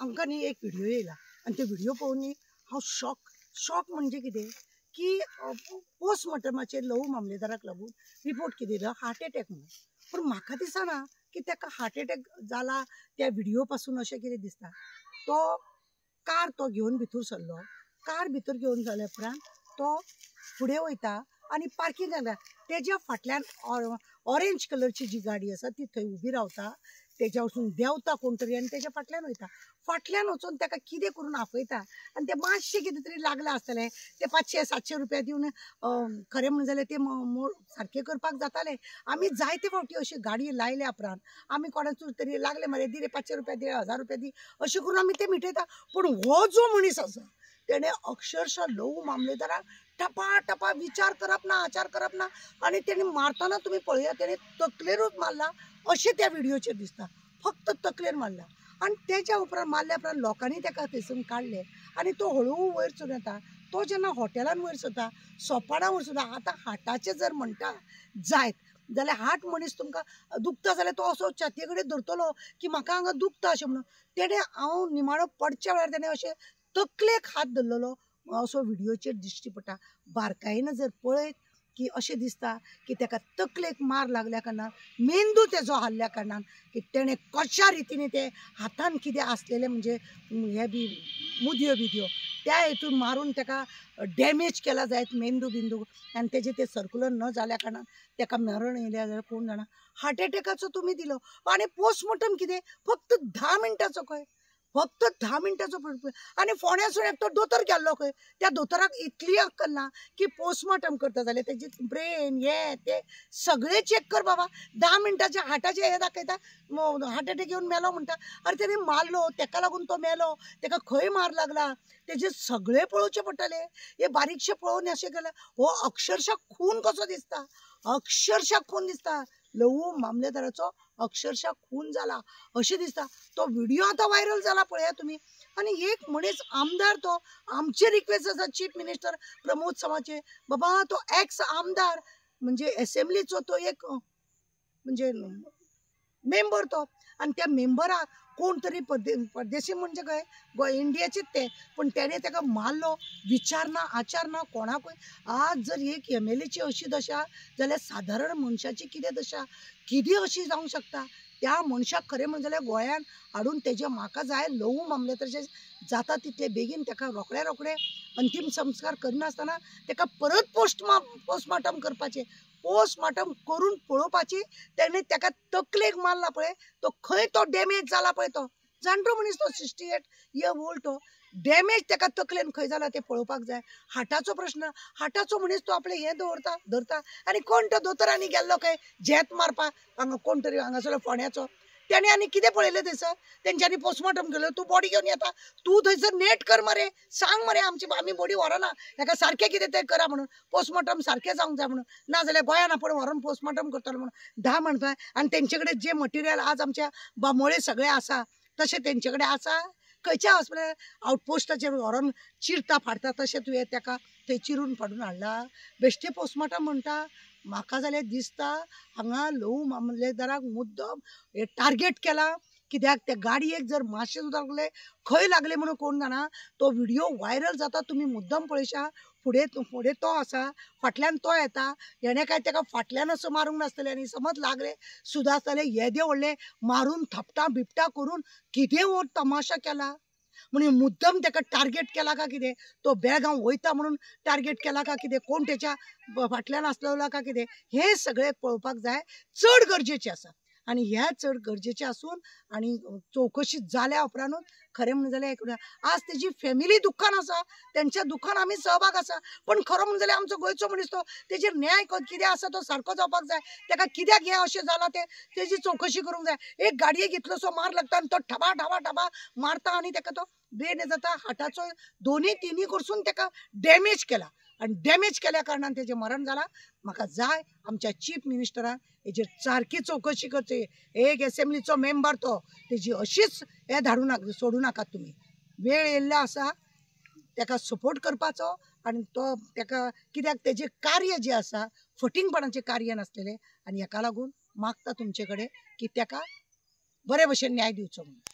आमकां न्ही एक व्हिडिओ येयला आनी तो व्हिडिओ पळोवन न्ही हांव शॉक म्हणजे कितें की पोस्टमॉर्टमाचेर लहू मामलेदाराक लागून रिपोर्ट कितें दिलो हार्ट एटॅक म्हणून. पूण म्हाका दिसना की ताका हार्ट एटॅक जाला त्या व्हिडिओ पासून अशें कितें दिसता. तो कार तो घेवन भितर सरलो, कार भितर घेवन जाल्या उपरांत तो फुडें वयता आनी पार्किंगाक जाता. तेज्या फाटल्यान ऑरेंज कलरची जी गाडी आसा ती थंय उबी रावता. तेज्या वचून देंवता कोण तरी आनी तेज्या फाटल्यान वयता. फाटल्यान वचून ताका कितें करून आपयता आनी तें मातशें कितें तरी लागलें आसतलें. ते 500-700 रुपया दिवन खरें म्हणलें जाल्यार ते सारकें करपाक जातालें. आमी जायते फावटी अशी गाडी लायल्या उपरांत आमी कोणाक तरी लागले मरे दी रे 500 रुपया दी 1000 रुपया दी अशें करून आमी ते मिटयता. पूण हो जो मनीस आसा तेणें अक्षरशः लहू मामलेदाराक टपा टपा विचार करप ना आचार करप ना आनी तेणें मारतना तुमी पळया तेणें तकलेरूच मारला अशें त्या व्हिडिओचेर दिसता. फक्त तकलेर मारला आनी तेच्या उपरांत मारल्या उपरांत लोकांनी ताका थंयसून काडले आनी तो हळू वयर चडून येता. तो जेन्ना हॉटेलान वयर सरता सोपाना वयर सरता. आतां हार्टाचें जर म्हणटा जायत जाल्यार हार्ट मनीस तुमकां दुखता जाल्यार तो असो छातये कडेन धरतलो की म्हाका हांगा दुखता अशें म्हणून. तेणें हांव निमाणो पडच्या वेळार तेणें अशें तकलेक हात धरलेलो असो व्हिडिओचेर दिश्टी पडटा. बारकायेन जर पळयत की अशें दिसता की ताका तकलेक मार लागल्या कारणान मेंदू तेजो हाल्ल्या कारणान की तेणें कशा रितीन ते हातान कितें आसलेलें म्हणजे हे बी मुदयो बिदयो त्या हेतून मारून ताका डॅमेज केला जायत मेंदू बिंदू आनी तेजें तें सर्कुलर न जाल्या कारणान ताका मरण येयल्या जाल्यार कोण जाणा. हार्ट एटॅकाचो तुमी दिलो आनी पोस्टमॉर्टम कितें फक्त 10 मिनटाचो खंय. फक्त 10 मिनटाचो आनी फोण्यासून एकटो दोतोर गेल्लो खंय. त्या दोतोराक इतली अक्कल ना की पोस्टमॉर्टम करता जाल्यार तेजी ब्रेन हे ते सगळें चॅक कर बाबा. 10 मिनटाचे हार्टाचे हे दाखयता हार्ट एटॅक येवन मेलो म्हणटा. अरे तेणी मारलो ताका लागून तो मेलो ताका खंय मार लागला तेजे सगळें पळोवचें पडटलें. हे बारीकशें पळोवन अशें केलें. हो अक्षरशः खून कसो दिसता. अक्षरशः खून दिसता. लहू मामलेदाराचो अक्षरशः खून जाला अशें दिसता. तो व्हिडिओ आतां व्हायरल जाला पळया तुमी. आनी एक मनीस आमदार तो आमचे रिक्वेस्ट आसा चीफ मिनिस्टर प्रमोद सावंतचे बाबा तो एक्स आमदार म्हणजे असेंब्लीचो तो एक म्हणजे मेंबर तो आनी त्या मेंबराक कोण तरी परदेशी म्हणजे काय इंडियाचेच ते पण त्याने ताका मारलो विचार ना आचार ना कोणाकूय. आज जर एक MLA ची अशी दशा जाल्यार साधारण मनशाची कितें दशा कितें अशी जावंक शकता. त्या मनशाक खरें म्हणजे जाल्यार गोंयान हाडून तेजे म्हाका जाय लहू मामलेदाराचे जाता तितले बेगीन ताका रोखडे अंतिम संस्कार करनासतना ताका परत पोस्टमॉर्टम करपाचें. पोस्टमॉर्टम करून पळोवपाची तेणें ताका तकलेक मारला पळय तो खंय तो डॅमेज जाला पळय तो जाणटो मनीस तो 68 इयर ओल्ड तो डॅमेज ताका तकलेन खंय जाला तें पळोवपाक जाय. हार्टाचो प्रश्न हार्टाचो मनीस तो आपलें हें धरता आनी कोण तो दोतोरांनी गेल्लो खंय झेत मारपाक हांगा कोण तरी हांगासरलो फोण्याचो त्याने आनी कितें पळयलें थंयसर तेंच्यांनी पोस्टमॉर्टम केलो. तूं बॉडी घेवन येता तूं थंयसर नेट कर मरे सांग मरे आमी बॉडी व्हरना हेका सारकें कितें तें करा म्हणून पोस्टमॉर्टम सारकें जावंक जाय म्हणून. ना जाल्यार गोंयान आपण व्हरून पोस्टमॉर्टम करतलो म्हणून 10 म्हणटा आनी तेंचे कडेन जे मटिरियल आज आमच्या बांबोळे सगळे आसा तशें तेंचे कडेन आसा. खंयच्या हॉस्पिटल आउटपोस्टाचेर व्हरून चिरता फाडता तशें तुवें ताका थंय चिरून फाडून हाडला. बेश्टे पोस्टमॉर्टम म्हणटा. म्हाका जाल्यार दिसता हांगा लहू मामलेदाराक मुद्दम हे टार्गेट केला. कित्याक त्या गाडयेक जर मातशें सुद्दां लागलें खंय लागलें म्हणून कोण जाणा. तो व्हिडिओ व्हायरल जाता तुमी मुद्दम पळयशा. फुडें तो आसा फाटल्यान तो येता. हेणें काय ताका फाटल्यान असो मारूंक नासतलें आनी समज लागलें सुद्दां आसतलें येदें व्हडलें मारून थापटा बिपटा करून कितें हो तमाशा केला म्हणून मुद्दम ताका टार्गेट केला का कितें. तो बेळगांव वयता म्हणून टार्गेट केला का कितें कोण तेच्या फाटल्यान आसलेलो का कितें हें सगळें पळोवपाक जाय. चड गरजेचें आसा आनी ह्या चड गरजेचें आसून आनी चवकशी जाल्या उपरांतूच खरें म्हणून जाल्यार आज तेजी फॅमिली दुख्खान आसा. तेंच्या दुख्खान आमी सहभाग आसा. पण खरो म्हणून जाल्यार आमचो गोंयचो मनीस तो तेजेर न्याय कितें आसा तो सारको जावपाक जाय. ताका कित्याक हें अशें जालां तेजी चवकशी करूंक जाय. एक गाडयेक इतलोसो मार लागता आनी तो ठबा ठबा ठबा मारता आनी ताका तो ब्रेन जाता हार्टाचो दोनी तिनी कडसून ताका डॅमेज केला आनी डॅमेज केल्या कारणान तेजें मरण जालां. म्हाका जाय आमच्या चीफ मिनिस्टरान हेजेर सारकी चवकशी करची. एक असेंब्लीचो मेंबर तो तेजी अशीच हे धाडूं नाका सोडूं नाकात तुमी. वेळ येयल्लो आसा ताका सपोर्ट करपाचो आनी तो ताका कित्याक तेजें कार्य जें आसा फटिंगपणाचें कार्य नासलेलें आनी हेका लागून मागता तुमचे कडेन की ताका बरे भशेन न्याय दिवचो म्हणून.